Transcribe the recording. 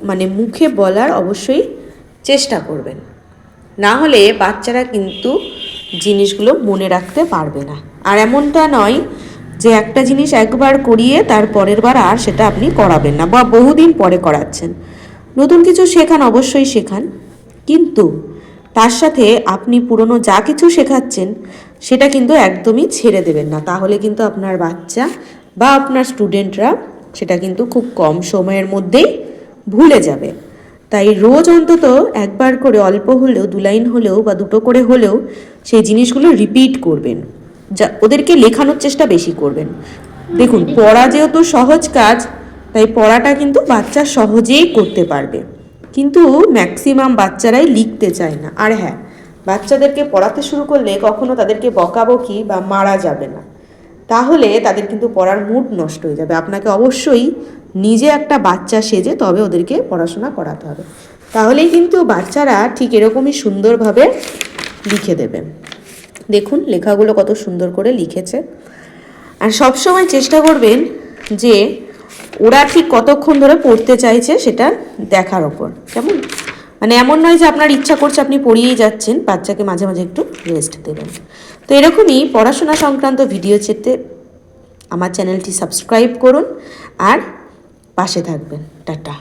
মানে মুখে বলার অবশ্যই চেষ্টা করবেন, না হলে বাচ্চারা কিন্তু জিনিসগুলো মনে রাখতে পারবে না। আর এমনটা নয় যে একটা জিনিস একবার করিয়ে তার পরের বার আর সেটা আপনি করাবেন না বা বহুদিন পরে করাচ্ছেন। নতুন কিছু শেখান, অবশ্যই শেখান, কিন্তু তার সাথে আপনি পুরনো যা কিছু শেখাচ্ছেন সেটা কিন্তু একদমই ছেড়ে দেবেন না, তাহলে কিন্তু আপনার বাচ্চা বা আপনার স্টুডেন্টরা সেটা কিন্তু খুব কম সময়ের মধ্যেই ভুলে যাবে। তাই রোজ অন্তত একবার করে অল্প হলেও 2 লাইন হলেও বা 2টো করে হলেও সেই জিনিসগুলো রিপিট করবেন, যা ওদেরকে লেখানোর চেষ্টা বেশি করবেন। দেখুন, পড়া যেহেতু সহজ কাজ, তাই পড়াটা কিন্তু বাচ্চা সহজেই করতে পারবে, কিন্তু ম্যাক্সিমাম বাচ্চারাই লিখতে চায় না। আর হ্যাঁ, বাচ্চাদেরকে পড়াতে শুরু করলে কখনো তাদেরকে বকাবকি বা মারা যাবে না, তাহলে তাদের কিন্তু পড়ার মুড নষ্ট হয়ে যাবে। আপনাকে অবশ্যই নিজে একটা বাচ্চা সেজে তবে ওদেরকে পড়াশোনা করাতে হবে, তাহলেই কিন্তু বাচ্চারা ঠিক এরকমই সুন্দরভাবে লিখে দেবে। দেখুন লেখাগুলো কত সুন্দর করে লিখেছে। আর সবসময় চেষ্টা করবেন যে ওরা ঠিক কতক্ষণ ধরে পড়তে চাইছে সেটা দেখার ওপর, কেমন? মানে এমন নয় যে আপনার ইচ্ছা করছে আপনি পড়িয়েই যাচ্ছেন, বাচ্চাকে মাঝে মাঝে একটু রেস্ট দেবেন। তো এরকমই পড়াশোনা সংক্রান্ত ভিডিও চেতে আমার চ্যানেলটি সাবস্ক্রাইব করুন আর পাশে থাকবেন। টাটা।